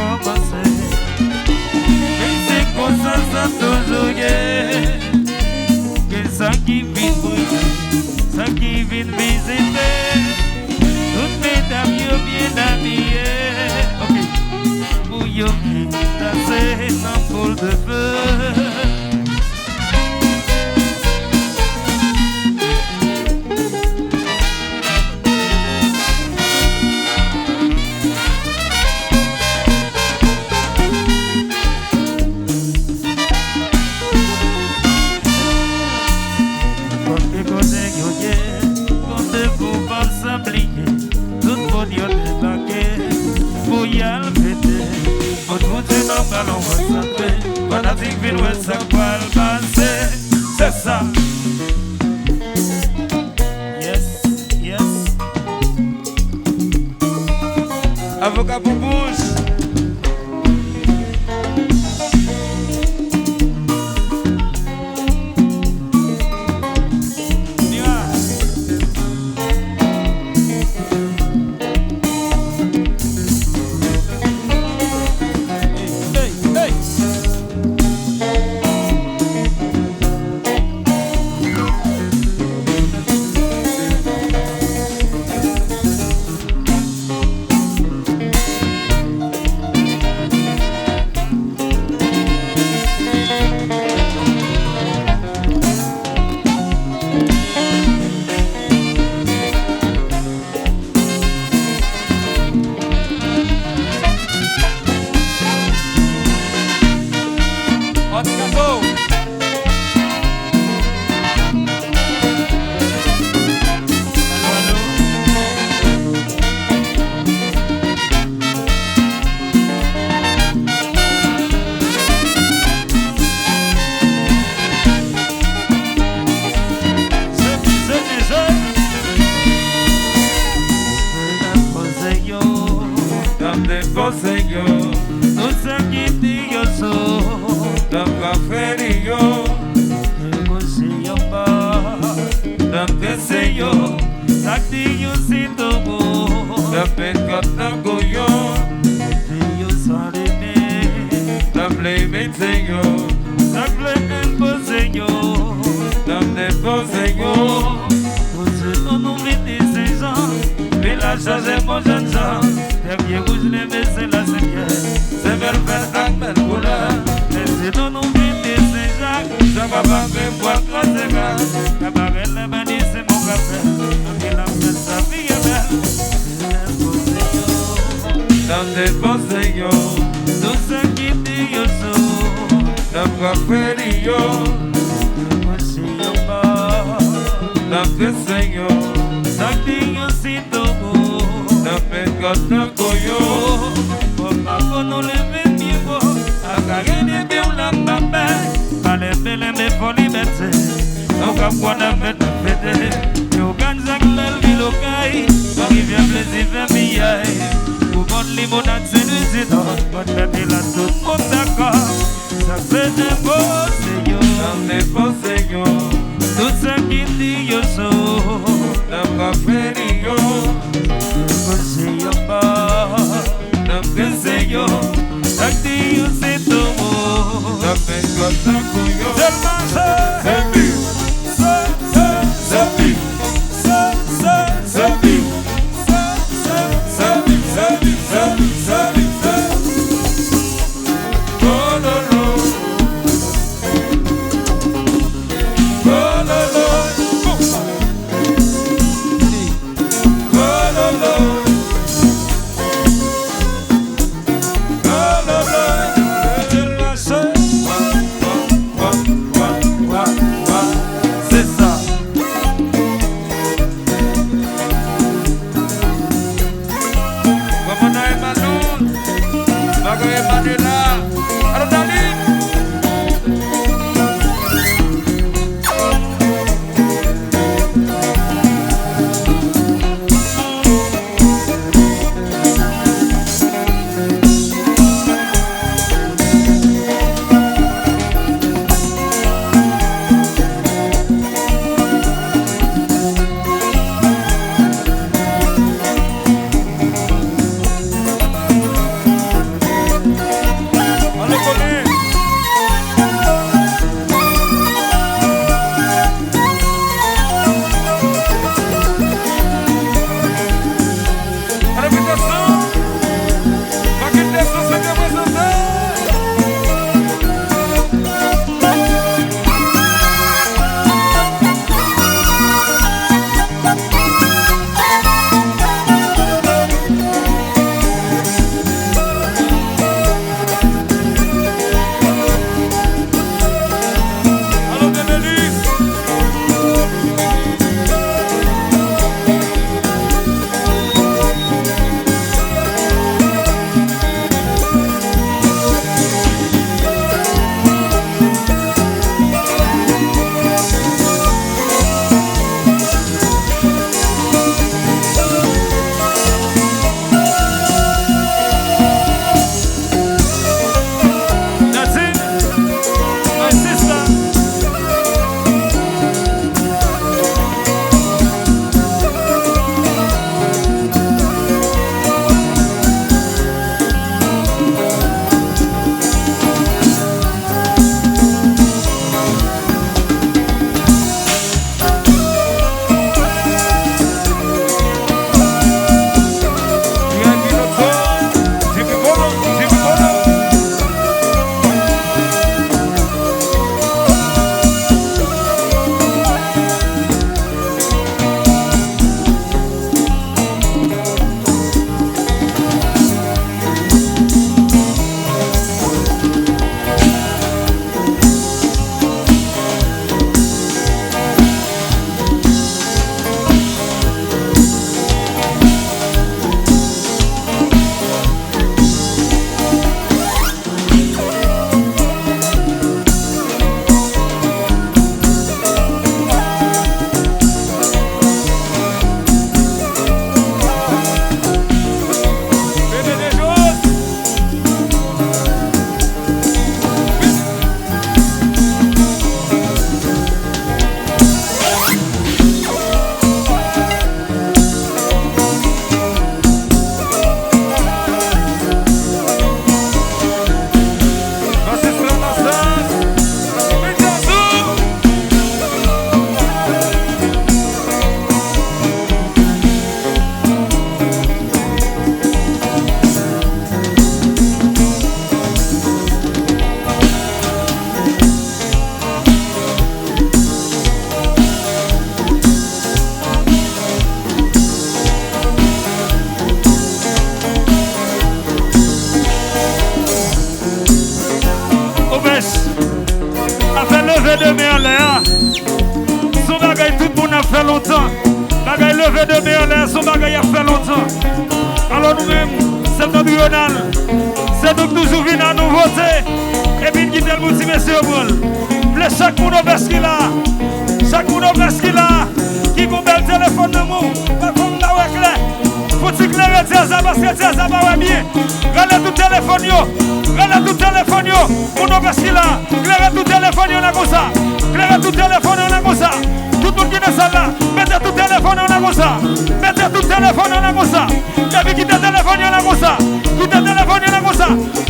commencer. Mais c'est comme ça toujours que ça qui vient brûler, ça qui vient visiter. Toutes mes dames bien habillées, ok, pour yo danser dans boule de feu. C'est ça. Yes, yes. Avocat pour bouche. Señor, no sé quién yo soy, la café yo, el consejo pa, la que sé yo, la que yo siento vos, la pesca tango yo sarene, la play me Señor, la play me Señor, la me Señor, vous êtes non mais des gens, mais la chose est mon jeune sang. Les rouges, les baisses, la seigneur, c'est vers le fer, belle couleur. Mais c'est non, non, mais c'est Jacques. Ça va pas faire boire quand c'est grave. Cabaret, la bannie, c'est mon café. Donc il a fait sa vie est belle. Dans des bons seigneurs, tout ce qui dit yo so. Dans café yo, moi c'est yo pas. Dans des seigneurs, ça dit yo si tout. Gonna go yo, for my phone le vivo, agagene be ulamba, pale pele me for liberté, no kapwana mette fete, yo ganza glel bilokai, qui vient plaisir mi yai, pour bon limonade c'est du zidon, bon bébé la tout monde d'accord, ça fait des beaux seigneurs, tout ce qui dit yo so, la café yo. Señor, aquí yo siento vos. Dame cuenta cuyo. Del manso. Sepi. Sepi. Sepi. Sepi. Gololo. Gololo. Gololo. l'air. Son bagage, tout le monde a fait longtemps. Bagage levé de main en l'air, son bagage a fait longtemps. Alors nous-mêmes, c'est notre tribunal. C'est nous toujours venir à nous voter. Et puis quitter le petit monsieur au bol. Chaque monde au best qu'il a. Chaque monde au best qu'il a. Qui vous met le téléphone de nous. Pas comme là où est clair. Faut-il clairer ça parce que ça va bien. Regardez tout téléphone yo. Regardez tout téléphone yo. Mon au best qu'il a. Clairez tout téléphone yo on a comme ça. Clairez tout téléphone on a comme ça. Tout le monde qui est là, mettez tout téléphone on a comme ça. Mettez tout téléphone on a comme ça. Et puis quittez téléphone on a comme ça. Quittez téléphone on a comme ça.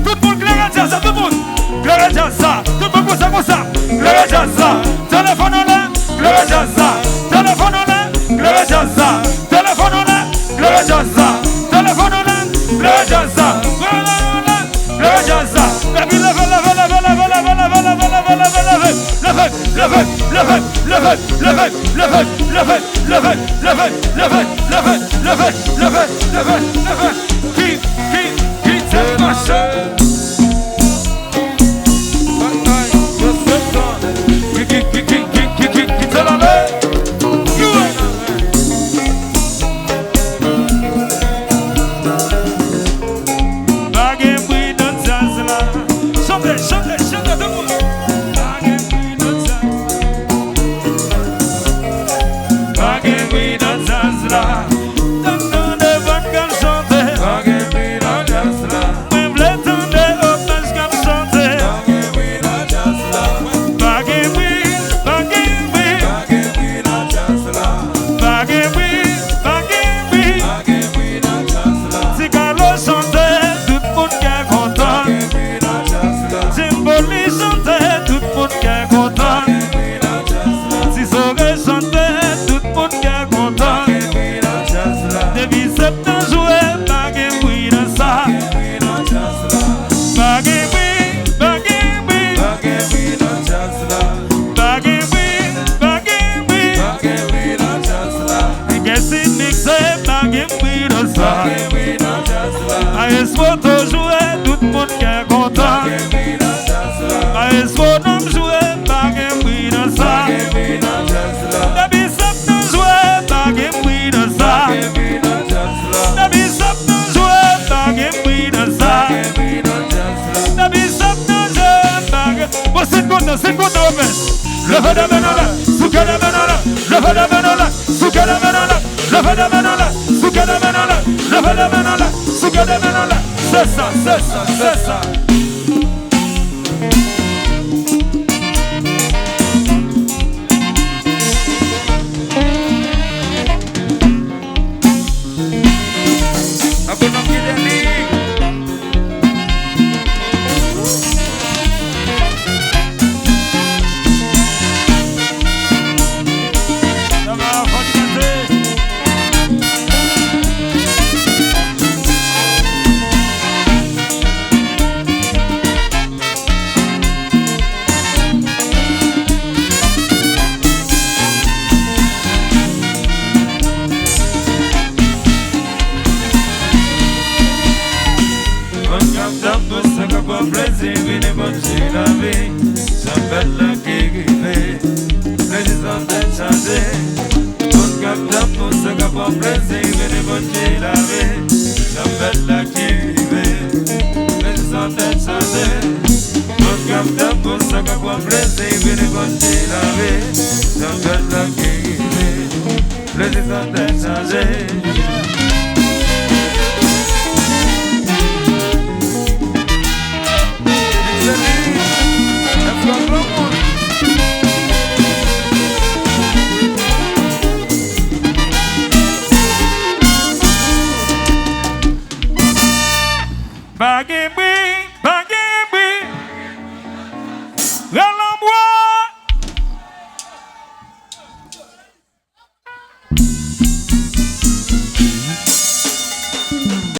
Tout le monde clairez ça, tout le monde. Clairez ça. Tout le monde comme ça. Clairez ça. Téléphone on a. Clairez ça. Téléphone on a. Clairez ça. Téléphone on a. Clairez ça. Téléphone on a. Clairez ça. Clairez ça. Et puis levez. Quittez ma chaîne. Quittez la main. C'est ça. Baguette.